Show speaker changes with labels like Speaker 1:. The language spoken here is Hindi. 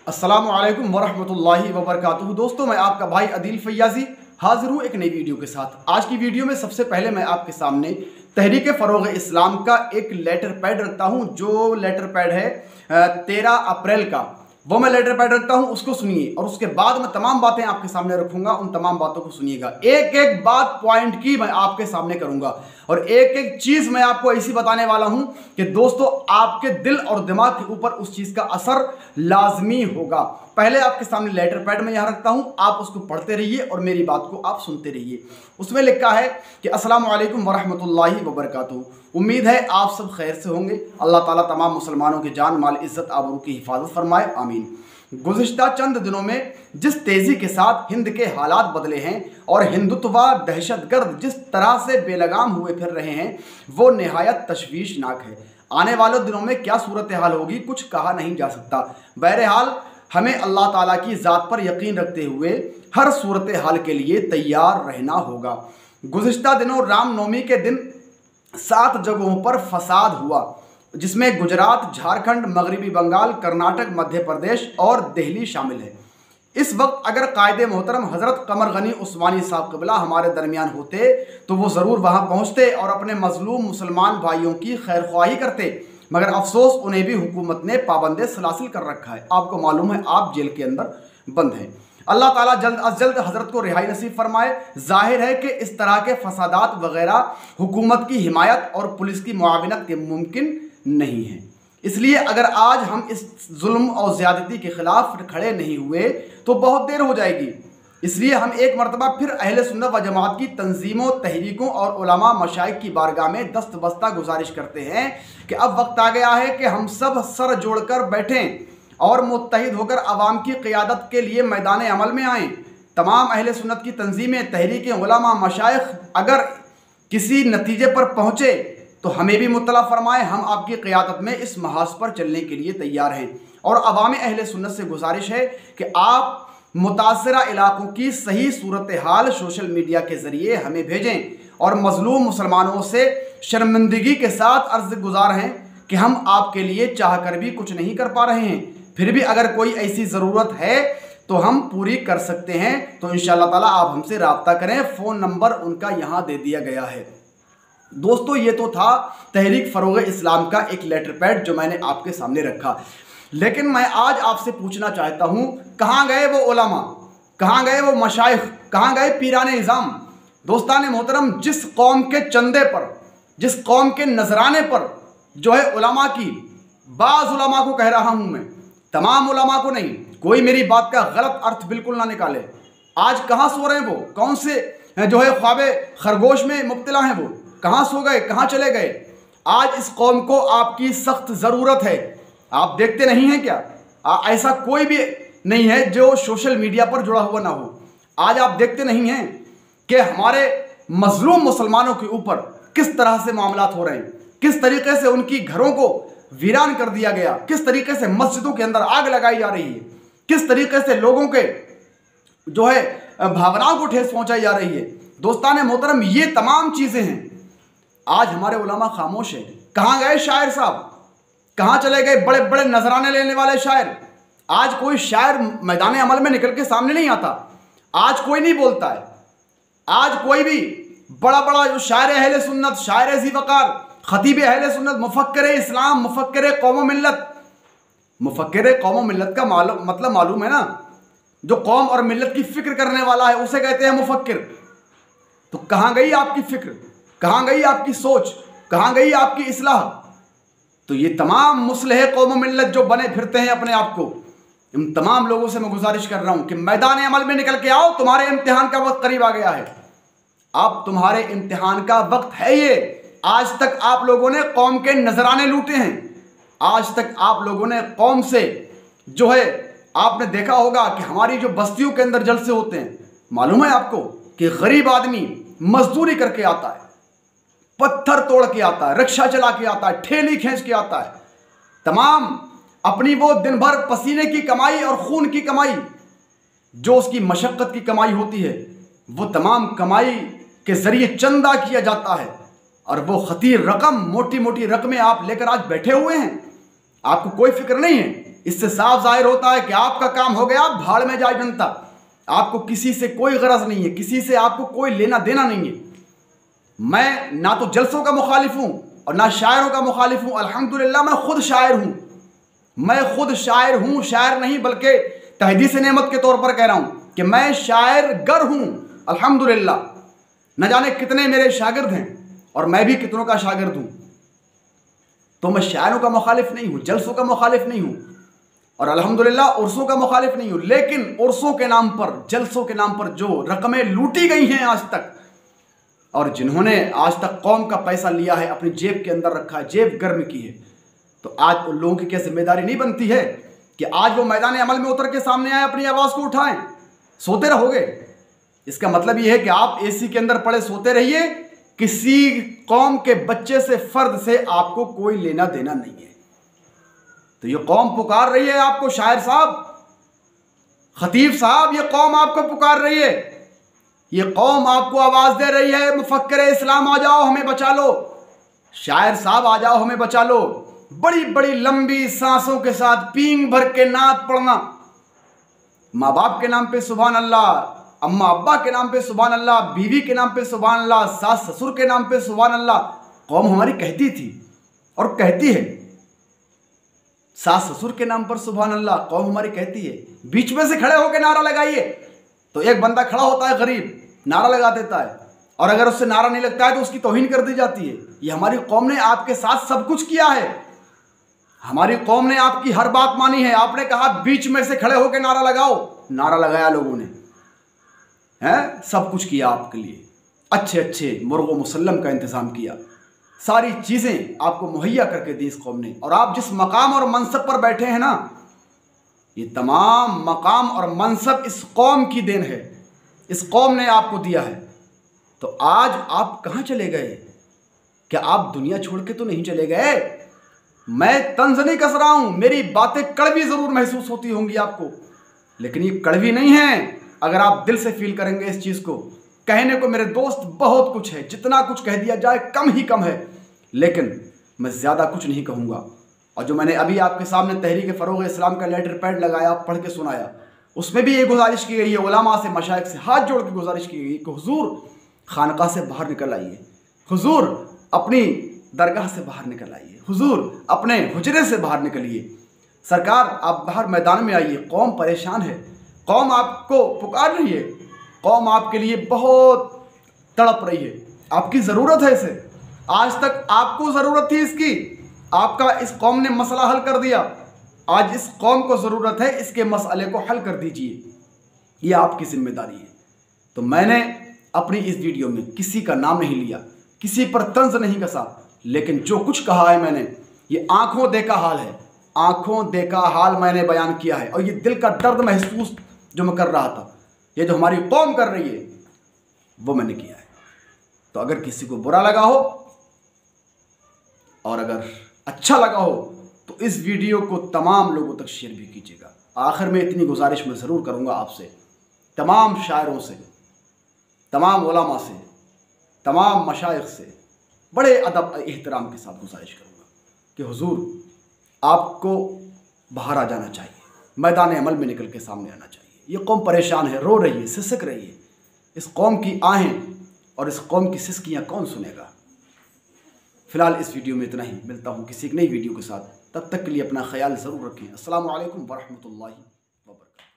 Speaker 1: अस्सलामु अलैकुम वरहमतुल्लाहि वबरकातुहू। दोस्तों, मैं आपका भाई अदील फैयाजी हाजिर हूँ एक नई वीडियो के साथ। आज की वीडियो में सबसे पहले मैं आपके सामने तहरीक फ़रोग़ इस्लाम का एक लेटर पैड रखता हूँ। जो लेटर पैड है 13 अप्रैल का, वो मैं लेटर पैड रखता हूँ, उसको सुनिए और उसके बाद मैं तमाम बातें आपके सामने रखूंगा। उन तमाम बातों को सुनिएगा, एक एक बात पॉइंट की मैं आपके सामने करूंगा और एक एक चीज मैं आपको ऐसी बताने वाला हूं कि दोस्तों आपके दिल और दिमाग के ऊपर उस चीज का असर लाजमी होगा। पहले आपके सामने लेटर पैड में यहां रखता हूं, आप उसको पढ़ते रहिए और मेरी बात को आप सुनते रहिए। उसमें लिखा है कि अस्सलामु अलैकुम वरहमतुल्लाहि वबरकातुहू। उम्मीद है आप सब खैर से होंगे। अल्लाह ताला तमाम मुसलमानों की जान माल इज्जत आबरू की हिफाजत फरमाए, आमीन। गुज़िश्ता चंद दिनों में जिस तेज़ी के साथ हिंद के हालात बदले हैं और हिंदुत्व दहशतगर्द जिस तरह से बेलगाम हुए फिर रहे हैं, वो निहायत तशवीशनाक है। आने वाले दिनों में क्या सूरत हाल होगी कुछ कहा नहीं जा सकता। बहरहाल हमें अल्लाह ताला की ज़ात पर यकीन रखते हुए हर सूरत हाल के लिए तैयार रहना होगा। गुज़िश्ता दिनों रामनवमी के दिन 7 जगहों पर फसाद हुआ, जिसमें गुजरात, झारखंड, मगरबी बंगाल, कर्नाटक, मध्य प्रदेश और दिल्ली शामिल है। इस वक्त अगर कायदे मोहतरम हज़रत कमर गनी उस्मानी साहब क़िबला हमारे दरमियान होते तो वो ज़रूर वहाँ पहुँचते और अपने मजलूम मुसलमान भाइयों की खैर ख्वाही करते, मगर अफसोस उन्हें भी हुकूमत ने पाबंद सलासिल कर रखा है। आपको मालूम है आप जेल के अंदर बंद हैं। अल्लाह ताला जल्द अज जल्द हज़रत को रिहाई नसीब फरमाए। जाहिर है कि इस तरह के फसादात वगैरह हुकूमत की हिमायत और पुलिस की मुआविनत के मुमकिन नहीं है। इसलिए अगर आज हम इस जुल्म और ज़्यादती के ख़िलाफ़ खड़े नहीं हुए तो बहुत देर हो जाएगी। इसलिए हम एक मरतबा फिर अहले सुन्नत व जमात की तंजीमों, तहरीकों और उलमा मशाइख की बारगाह में दस्तबस्ता गुजारिश करते हैं कि अब वक्त आ गया है कि हम सब सर जोड़कर बैठें और मुत्तहिद होकर आवाम की क़ियादत के लिए मैदान अमल में आएँ। तमाम अहले सुन्नत की तंजीमें, तहरीकें, उलमा मशाइख अगर किसी नतीजे पर पहुँचे तो हमें भी मुत्तला फरमाए। हम आपकी क़ियादत में इस महाज पर चलने के लिए तैयार हैं और अवाम अहले सुन्नत से गुजारिश है कि आप मुतासरा इलाकों की सही सूरत हाल सोशल मीडिया के ज़रिए हमें भेजें और मज़लूम मुसलमानों से शर्मिंदगी के साथ अर्ज़ गुजार हैं कि हम आपके लिए चाह कर भी कुछ नहीं कर पा रहे हैं, फिर भी अगर कोई ऐसी ज़रूरत है तो हम पूरी कर सकते हैं। तो इंशाअल्लाह ताला आप हमसे रब्ता करें। फ़ोन नंबर उनका यहाँ दे दिया गया है। दोस्तों, ये तो था तहरीक फ़रोग़ इस्लाम का एक लेटर पैड जो मैंने आपके सामने रखा, लेकिन मैं आज आपसे पूछना चाहता हूँ, कहाँ गए वो उलमा, कहाँ गए वो मशाइख, कहाँ गए पीराने निज़ाम? दोस्तान मोहतरम, जिस कौम के चंदे पर, जिस कौम के नजराने पर जो है उलमा की, बाज़ उलमा को कह रहा हूँ मैं, तमाम उलमा को नहीं, कोई मेरी बात का गलत अर्थ बिल्कुल ना निकाले। आज कहाँ सो रहे हैं वो, कौन से जो है ख्वाबे खरगोश में मुब्तला हैं, वो कहाँ सो गए, कहाँ चले गए? आज इस कौम को आपकी सख्त ज़रूरत है। आप देखते नहीं हैं क्या? ऐसा कोई भी नहीं है जो सोशल मीडिया पर जुड़ा हुआ ना हो। आज आप देखते नहीं हैं कि हमारे मजलूम मुसलमानों के ऊपर किस तरह से मामलात हो रहे हैं, किस तरीके से उनकी घरों को वीरान कर दिया गया, किस तरीके से मस्जिदों के अंदर आग लगाई जा रही है, किस तरीके से लोगों के जो है भावनाओं को ठेस पहुंचाई जा रही है। दोस्तान मोहतरम, ये तमाम चीज़ें हैं। आज हमारे उलमा खामोश है। कहाँ गए शायर साहब, कहाँ चले गए बड़े बड़े नजराने लेने वाले शायर? आज कोई शायर मैदान अमल में निकल के सामने नहीं आता। आज कोई नहीं बोलता है। आज कोई भी बड़ा बड़ा जो शायर अहले सुन्नत, शायर ज़ी वक़ार, खतीब अहले सुन्नत, मुफक्किर इस्लाम, मुफक्किर कौम मिल्लत, मुफक्किर कौम मिल्लत का मतलब मालूम है ना? जो कौम और मिल्लत की फ़िक्र करने वाला है उसे कहते हैं मुफक्किर। तो कहाँ गई आपकी फ़िक्र, कहाँ गई आपकी सोच, कहाँ गई आपकी इस्लाह? तो ये तमाम मुस्लिह कौम मिल्लत जो बने फिरते हैं अपने आप को, इन तमाम लोगों से मैं गुजारिश कर रहा हूँ कि मैदान अमल में निकल के आओ। तुम्हारे इम्तिहान का वक्त करीब आ गया है। अब तुम्हारे इम्तिहान का वक्त है ये। आज तक आप लोगों ने कौम के नजराने लूटे हैं। आज तक आप लोगों ने कौम से जो है, आपने देखा होगा कि हमारी जो बस्तियों के अंदर जलसे होते हैं, मालूम है आपको कि गरीब आदमी मजदूरी करके आता है, पत्थर तोड़ के आता है, रिक्शा चला के आता है, ठेली खींच के आता है, तमाम अपनी वो दिन भर पसीने की कमाई और खून की कमाई, जो उसकी मशक्क़त की कमाई होती है, वो तमाम कमाई के ज़रिए चंदा किया जाता है और वो खतीर रकम, मोटी मोटी रकमें आप लेकर आज बैठे हुए हैं। आपको कोई फिक्र नहीं है इससे साफ जाहिर होता है कि आपका काम हो गया, भाड़ में जाए जनता। आपको किसी से कोई गरज नहीं है, किसी से आपको कोई लेना देना नहीं है। मैं ना तो जलसों का मुखालिफ हूं और ना शायरों का मुखालिफ हूं। अल्हम्दुलिल्लाह मैं खुद शायर हूं, मैं खुद शायर हूं, शायर नहीं बल्कि तहदीस नेमत के तौर पर कह रहा हूं कि मैं शायर गर हूं। अल्हम्दुलिल्लाह न जाने कितने मेरे शागिर्द हैं और मैं भी कितनों का शागिर्द हूं। तो मैं शायरों का मुखालिफ नहीं हूं, जलसों का मुखालिफ नहीं हूं और अल्हम्दुलिल्लाह उर्सों का मुखालिफ नहीं हूं। लेकिन उर्सों के नाम पर, जलसों के नाम पर जो रकमें लूटी गई हैं आज तक, और जिन्होंने आज तक कौम का पैसा लिया है, अपनी जेब के अंदर रखा है, जेब गर्म की है, तो आज उन लोगों की क्या जिम्मेदारी नहीं बनती है कि आज वो मैदान अमल में उतर के सामने आए, अपनी आवाज़ को उठाएं? सोते रहोगे? इसका मतलब ये है कि आप एसी के अंदर पड़े सोते रहिए, किसी कौम के बच्चे से, फर्द से आपको कोई लेना देना नहीं है। तो ये कौम पुकार रही है आपको, शायर साहब, खतीब साहब, ये कौम आपको पुकार रही है, ये कौम आपको आवाज दे रही है, मुफक्किर इस्लाम आ जाओ हमें बचा लो, शायर साहब आ जाओ हमें बचा लो। बड़ी बड़ी लंबी सांसों के साथ पींग भर के नात पढ़ना, माँ बाप के नाम पे सुभान अल्लाह, अम्मा अब्बा के नाम पे सुभान अल्लाह, बीवी के नाम पे सुभान अल्लाह, सास ससुर के नाम पे सुभान अल्लाह। कौम हमारी कहती थी और कहती है, सास ससुर के नाम पर सुभान अल्लाह कौम हमारी कहती है। बीच में से खड़े होकर नारा लगाइए तो एक बंदा खड़ा होता है गरीब, नारा लगा देता है, और अगर उससे नारा नहीं लगता है तो उसकी तौहीन कर दी जाती है। ये हमारी कौम ने आपके साथ सब कुछ किया है, हमारी कौम ने आपकी हर बात मानी है। आपने कहा बीच में से खड़े होकर नारा लगाओ, नारा लगाया लोगों ने, हैं, सब कुछ किया आपके लिए, अच्छे अच्छे मुर्गो मुसल्लम का इंतज़ाम किया, सारी चीज़ें आपको मुहैया करके दी इस कौम ने। और आप जिस मकाम और मनसब पर बैठे हैं ना, ये तमाम मकाम और मनसब इस कौम की देन है, इस कौम ने आपको दिया है। तो आज आप कहाँ चले गए? क्या आप दुनिया छोड़ के तो नहीं चले गए? मैं तंज नहीं कस रहा हूँ, मेरी बातें कड़वी ज़रूर महसूस होती होंगी आपको, लेकिन ये कड़वी नहीं है अगर आप दिल से फील करेंगे इस चीज़ को। कहने को मेरे दोस्त बहुत कुछ है, जितना कुछ कह दिया जाए कम ही कम है, लेकिन मैं ज़्यादा कुछ नहीं कहूँगा। और जो मैंने अभी आपके सामने तहरीक फ़रोग़ इस्लाम का लेटर पैड लगाया, पढ़ के सुनाया, उसमें भी ये गुजारिश की गई है, उलमा से, मशाइख से हाथ जोड़ के गुजारिश की गई है कि हुजूर खानका से बाहर निकल आइए, हुजूर अपनी दरगाह से बाहर निकल आइए, हुजूर अपने हुजरे से बाहर निकलिए, सरकार आप बाहर मैदान में आइए, कौम परेशान है, कौम आपको पुकार रही है, कौम आपके लिए बहुत तड़प रही है, आपकी ज़रूरत है इसे। आज तक आपको ज़रूरत थी इसकी, आपका इस कौम ने मसला हल कर दिया, आज इस कौम को ज़रूरत है, इसके मसले को हल कर दीजिए, ये आपकी जिम्मेदारी है। तो मैंने अपनी इस वीडियो में किसी का नाम नहीं लिया, किसी पर तंज नहीं कसा, लेकिन जो कुछ कहा है मैंने, ये आंखों देखा हाल है, आंखों देखा हाल मैंने बयान किया है। और ये दिल का दर्द महसूस जो मैं कर रहा था, ये जो हमारी कौम कर रही है, वो मैंने किया है। तो अगर किसी को बुरा लगा हो और अगर अच्छा लगा हो तो इस वीडियो को तमाम लोगों तक शेयर भी कीजिएगा। आखिर में इतनी गुजारिश मैं ज़रूर करूँगा आपसे, तमाम शायरों से, तमाम उलमा से, तमाम मशाइख से बड़े अदब एहतराम के साथ गुजारिश करूँगा कि हुजूर आपको बाहर आ जाना चाहिए, मैदान अमल में निकल के सामने आना चाहिए। ये कौम परेशान है, रो रही है, सिसक रही है। इस कौम की आहें और इस कौम की सिसकियाँ कौन सुनेगा? फ़िलहाल इस वीडियो में इतना ही, मिलता हूँ किसी एक नई वीडियो के साथ, तब तक के लिए अपना ख्याल ज़रूर रखें। अस्सलामु अलैकुम वरहमतुल्लाहि वबरकातुहू।